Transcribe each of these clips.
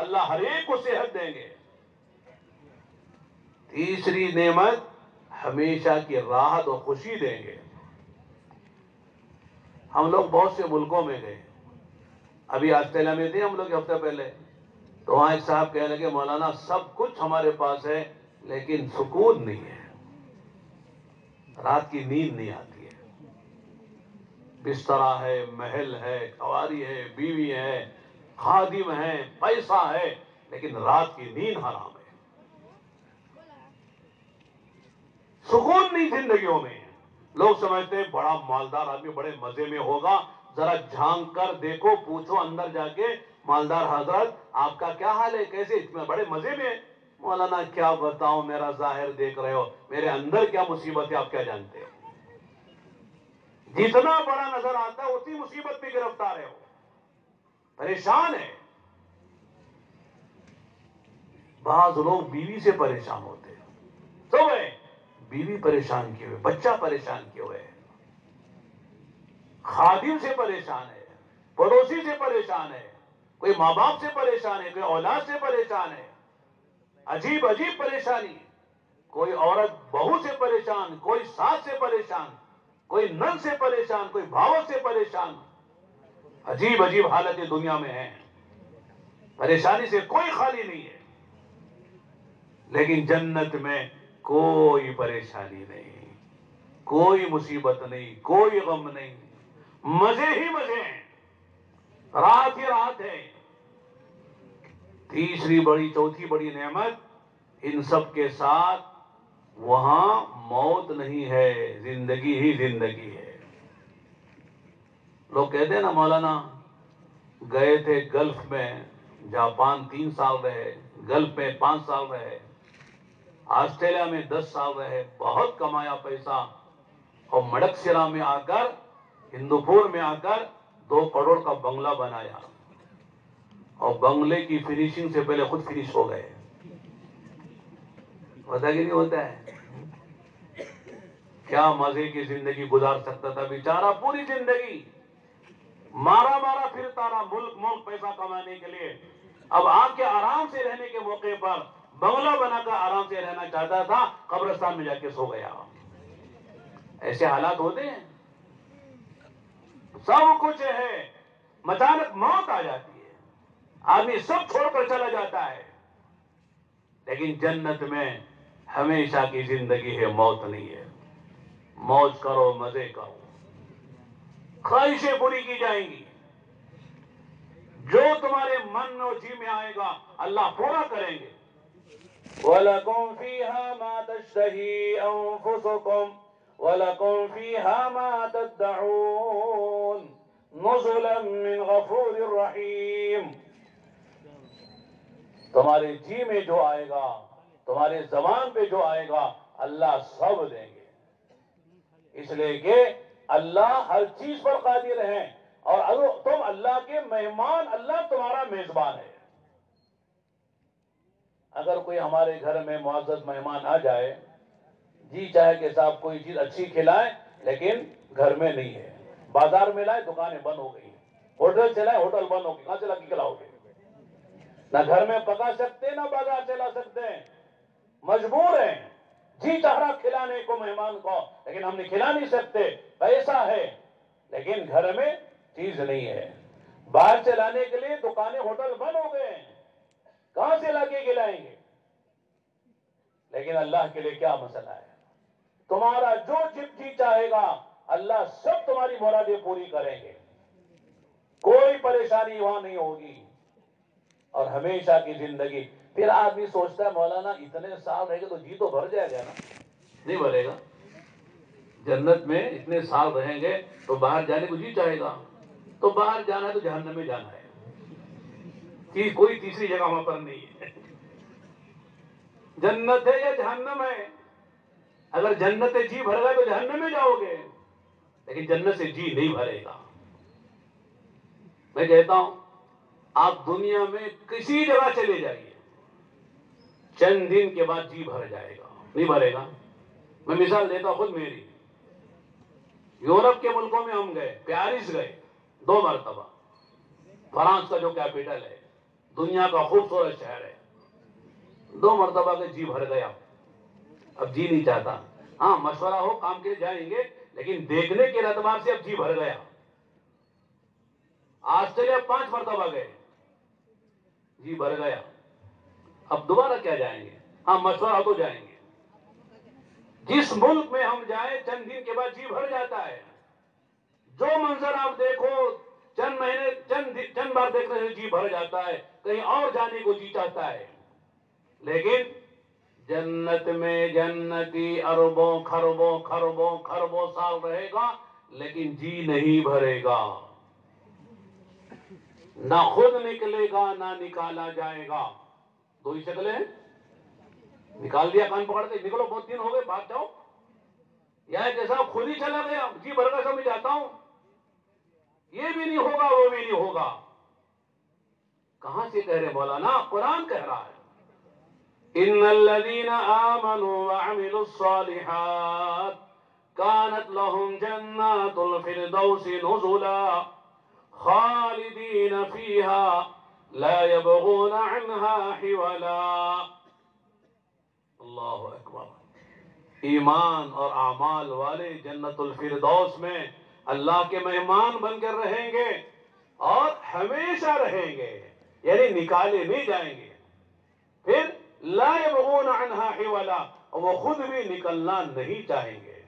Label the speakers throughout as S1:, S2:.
S1: اللہ ہر ایک کو صحت دیں گے۔ تیسری نعمت ہمیشہ کی راحت اور خوشی دیں گے۔ ہم لوگ بہت سے ملکوں میں گئے، ابھی آسٹریلیا میں تھے ہم لوگ ہفتے پہلے، تو وہاں ایک صاحب کہنے لگے مولانا سب کچھ ہمارے پاس ہے لیکن سکون نہیں ہے، رات کی نیند نہیں آتی ہے، بسترا ہے، محل ہے، سواری ہے، بیوی ہے، خادم ہے، پیسہ ہے، لیکن رات کی نیند حرام ہے، سکون نہیں زندگیوں میں۔ لوگ سمجھتے ہیں بڑا مالدار آدمی بڑے مزے میں ہوگا، ذرا جھانک کر دیکھو، پوچھو اندر جا کے مالدار حضرت آپ کا کیا حال ہے، کیسے اتنے بڑے مزے میں؟ مولانا کیا بتاؤں، میرا ظاہر دیکھ رہے ہو، میرے اندر کیا مصیبت ہے آپ کیا جانتے ہو؟ جتنا بڑا نظر آتا ہے اسی مصیبت میں گرفتار ہے، وہ پریشان ہے۔ بعض لوگ بیوی سے پریشان ہوتے ہیں، صبح بیوی پریشان کیے ہوئے، بچہ پریشان کیے ہوئے، خادم سے پریشان ہے، پڑوسی سے پریشان ہے، کوئی ماں باپ سے پریشان ہے، کوئی اولاد سے پریشان ہے، عجیب عجیب پریشانی، کوئی عورت بہو سے پریشان، کوئی ساس سے پریشان، کوئی نن سے پریشان، کوئی بھاؤ سے پریشان، عجیب عجیب حالتیں دنیا میں ہیں، پریشانی سے کوئی خالی نہیں ہے، لیکن جنت میں کوئی پریشانی نہیں، کوئی مصیبت نہیں، کوئی غم نہیں، مزے ہی مزے ہیں، رات ہی رات ہے۔ تیسری بڑی چوتھی بڑی نعمت، ان سب کے ساتھ وہاں موت نہیں ہے، زندگی ہی زندگی ہے۔ لوگ کہتے ہیں نا مولانا گئے تھے گلف میں، جاپان 3 سال رہے، گلف میں 5 سال رہے، آسٹریلیا میں 10 سال رہے، بہت کمایا پیسہ، اور مڈکسرا میں آ کر، ہندوپور میں آ کر 2 کروڑ کا بنگلہ بنایا، اور بنگلے کی فنیشنگ سے پہلے خود فنش ہو گئے۔ ہوتا کہ نہیں ہوتا ہے؟ کیا مزے کی زندگی گزار سکتا تھا بیچارہ، پوری زندگی مارا مارا پھرتا رہا ملک ملک پیسہ کمانے کے لیے، اب آ کے آرام سے رہنے کے موقع پر بنگلہ بنا کر آرام سے رہنا چاہتا تھا، قبرستان میں جا کے سو گیا۔ ایسے حالات ہوتے ہیں، سب کچھ ہے، اچانک موت آ جاتی ہے، آدمی سب چھوڑ کر چلا جاتا ہے، لیکن جنت میں ہمیشہ کی زندگی ہے، موت نہیں ہے، موج کرو، مزے کرو، خواہشیں پوری کی جائیں گی، جو تمہارے من اور جی میں آئے گا اللہ پورا کریں گے۔ وَلَكُمْ فِيهَا مَا تَشْتَهِي أَنفُسُكُمْ وَلَكُمْ فِيهَا مَا تَدَّعُونَ نُزُلًا مِّنْ غَفُورٍ رَّحِيمٍ۔ تمہارے جی میں جو آئے گا، تمہارے زبان پہ جو آئے گا، اللہ سب دیں گے، اس لیے کہ اللہ ہر چیز پر قادر ہے، اور اگر تم اللہ کے مہمان، اللہ تمہارا میزبان ہے۔ اگر کوئی ہمارے گھر میں معزز مہمان آ جائے، جی چاہے کہ صاحب کوئی چیز اچھی کھلائیں، لیکن گھر میں نہیں ہے، بازار میں لائے دکانیں بند ہو گئی، ہوٹل سے لائے ہوٹل بند ہو گئی، کہاں سے لا کے کھلاؤ گے؟ نہ گھر میں پکا سکتے، نہ بازار سے لا سکتے ہیں، مجبور ہیں، جی چاہ رہا کھلانے کو مہمان کو، لیکن ہم نے کھلا نہیں سکتے، پیسہ ہے لیکن گھر میں چیز نہیں ہے، باہر سے لانے کے لیے دکانیں ہوٹل بند ہو گئے ہیں، کہاں سے لا کے کھلائیں گے؟ لیکن اللہ کے لیے کیا مسئلہ ہے، تمہارا جو جی چاہے گا اللہ سب تمہاری مرادیں پوری کریں گے، کوئی پریشانی وہاں نہیں ہوگی، اور ہمیشہ کی زندگی۔ پھر آدمی سوچتا ہے مولانا اتنے سال رہے گا تو جی تو بھر جائے گا نا؟ نہیں بھرے گا، جنت میں اتنے سال رہیں گے تو باہر جانے کو جی چاہے گا، تو باہر جانا ہے تو جہنم میں جانا ہے، کوئی تیسری جگہ وہاں پر نہیں ہے، جنت ہے یا جہنم ہے، اگر جنت سے جی بھر گئے تو جہنم میں جاؤ گے، لیکن جنت سے جی نہیں بھرے گا۔ میں کہتا ہوں آپ دنیا میں کسی جگہ چلے جائیے، چند دن کے بعد جی بھر جائے گا، نہیں بھرے گا؟ میں مثال دیتا ہوں خود میری، یورپ کے ملکوں میں ہم گئے، پیرس گئے 2 مرتبہ، فرانس کا جو کیپٹل ہے دنیا کا خوبصورت شہر ہے. 2 مرتبہ کے جی بھر گیا, اب جی نہیں چاہتا. ہاں مشورہ ہو کام کے لیے جائیں گے, لیکن دیکھنے کے اعتبار سے اب جی بھر گیا. آسٹریلیا 5 مرتبہ گئے, جی بھر گیا, اب دوبارہ کیا جائیں گے؟ ہاں مشورہ ہو تو جائیں گے. جس ملک میں ہم جائیں چند دن کے بعد جی بھر جاتا ہے. جو منظر آپ دیکھو چند مہینے چند بار دیکھنے سے جی بھر جاتا ہے, کہیں اور جانے کو جی چاہتا ہے. لیکن جنت میں جنتی اربوں خربوں خربوں خربوں سال رہے گا, لیکن جی نہیں بھرے گا. نہ خود نکلے گا نہ نکالا جائے گا. 2 ہی شکلیں ہیں, نکال دیا کان پکڑ کے, نکلو بہت دن ہو گئے بھاگ جاؤ, یا جیسا خود ہی چلا گیا جی بھر گا سمجھ جاتا ہوں, یہ بھی نہیں ہوگا وہ بھی نہیں ہوگا. کہاں سے کہہ رہے مولانا؟ قرآن کہہ رہا ہے ان الذين آمنوا وعملوا الصالحات كانت لهم جنات الفردوس نزلا خالدين فيها لا يبغون عنها حولا. اللہ اکبر. ایمان اور اعمال والے جنت الفردوس میں اللہ کے مہمان بن کر رہیں گے اور ہمیشہ رہیں گے, یعنی نکالے نہیں جائیں گے. پھر لا يبغون عنها حولا, وہ خود بھی نکلنا نہیں چاہیں گے.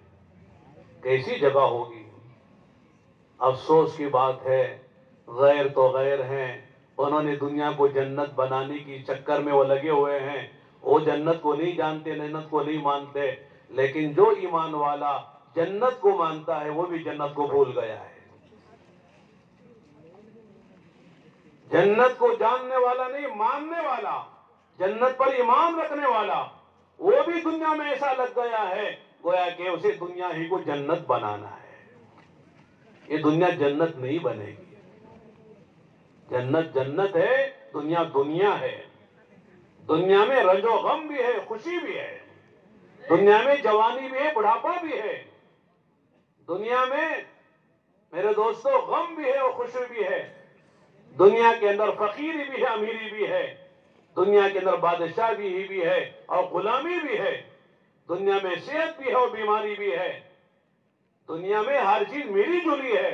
S1: کیسی جگہ ہوگی؟ افسوس کی بات ہے, غیر تو غیر ہیں, انہوں نے دنیا کو جنت بنانے کی چکر میں وہ لگے ہوئے ہیں. وہ جنت کو نہیں جانتے, جنت کو نہیں مانتے. لیکن جو ایمان والا جنت کو مانتا ہے وہ بھی جنت کو بھول گیا ہے. جنت کو جاننے والا نہیں, ماننے والا, جنت پر ایمان رکھنے والا, وہ بھی دنیا میں ایسا لگ گیا ہے گویا کہ اسے دنیا ہی کو جنت بنانا ہے. یہ دنیا جنت نہیں بنے گی. جنت جنت ہے, دنیا دنیا ہے. دنیا میں رنج و غم بھی ہے, خوشی بھی ہے. دنیا میں جوانی بھی ہے, بڑھاپا بھی ہے. دنیا میں میرے دوستو غم بھی ہے اور خوشی بھی ہے. دنیا کے اندر فقیری بھی ہے, امیری بھی ہے. دنیا کے اندر بادشاہ بھی ہے اور غلامی بھی ہے. دنیا میں صحت بھی ہے اور بیماری بھی ہے. دنیا میں ہر چیز ملی جلی ہے.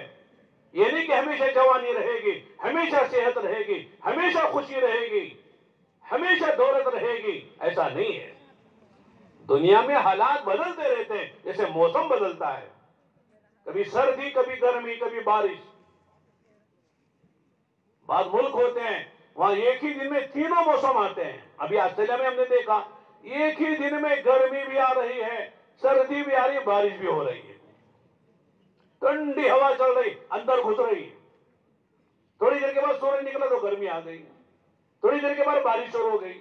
S1: یہ نہیں کہ ہمیشہ جوانی رہے گی, ہمیشہ صحت رہے گی, ہمیشہ خوشی رہے گی, ہمیشہ دولت رہے گی, ایسا نہیں ہے. دنیا میں حالات بدلتے رہتے ہیں جیسے موسم بدلتا ہے. کبھی سردی, کبھی گرمی, کبھی بارش. بعض ملک ہوتے ہیں وہاں ایک ہی دن میں تینوں موسم آتے ہیں. ابھی آسٹریلیا میں ہم نے دیکھا ایک ہی دن میں گرمی بھی آ رہی ہے, سردی بھی آ رہی ہے, بارش بھی ہو رہی ہے. ٹھنڈی ہوا چل رہی, اندر گھس رہی. تھوڑی دیر کے بعد سورج نکلا تو گرمی آ گئی, تھوڑی دیر کے بعد بارش شروع ہو گئی.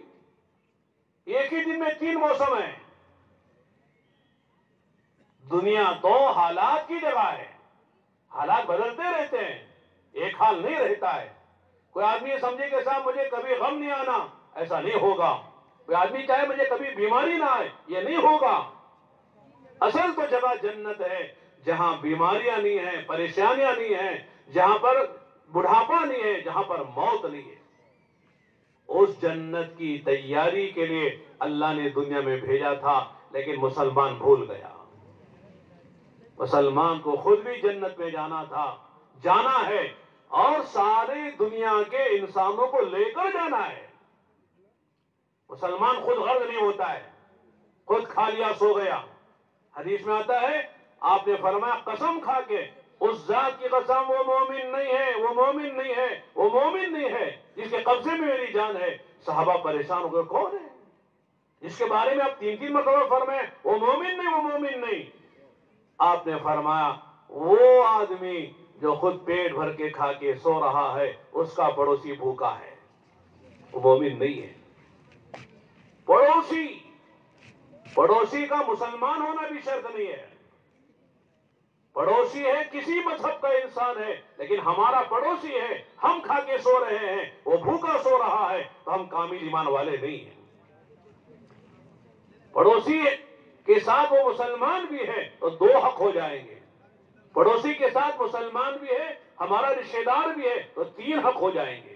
S1: ایک ہی دن میں 3 موسم ہیں. دنیا تو حالات کی جگہ ہے, حالات بدلتے رہتے ہیں, ایک حال نہیں رہتا ہے. کوئی آدمی یہ سمجھے کہ صاحب مجھے کبھی غم نہیں آنا, ایسا نہیں ہوگا. کوئی آدمی چاہے مجھے کبھی بیماری نہ آئے, یہ نہیں ہوگا. اصل تو جگہ جنت ہے جہاں بیماریاں نہیں ہیں, پریشانیاں نہیں ہیں, جہاں پر بڑھاپا نہیں ہے, جہاں پر موت نہیں ہے. اس جنت کی تیاری کے لیے اللہ نے دنیا میں بھیجا تھا, لیکن مسلمان بھول گیا. مسلمان کو خود بھی جنت میں جانا تھا, جانا ہے, اور ساری دنیا کے انسانوں کو لے کر جانا ہے. مسلمان خود غرض نہیں ہوتا ہے, خود کھا لیا سو گیا. حدیث میں آتا ہے آپ نے فرمایا قسم کھا کے اس ذات کی قسم, وہ مومن نہیں ہے, وہ مومن نہیں ہے, وہ مومن نہیں ہے جس کے قبضے میں میری جان ہے. صحابہ پریشان ہو گئے, کون ہے جس کے بارے میں آپ 3 مرتبہ فرمائے وہ مومن نہیں, وہ مومن نہیں. آپ نے فرمایا وہ آدمی جو خود پیٹ بھر کے کھا کے سو رہا ہے, اس کا پڑوسی بھوکا ہے, وہ مومن نہیں ہے. پڑوسی کا مسلمان ہونا بھی شرط نہیں ہے. پڑوسی ہے کسی مذہب کا انسان ہے, لیکن ہمارا پڑوسی ہے, ہم کھا کے سو رہے ہیں, وہ بھوکا سو رہا ہے, تو ہم کامل ایمان والے نہیں ہیں. پڑوسی کے ساتھ وہ مسلمان بھی ہے تو 2 حق ہو جائیں گے. پڑوسی کے ساتھ مسلمان بھی ہے, ہمارا رشتہ دار بھی ہے, تو 3 حق ہو جائیں گے.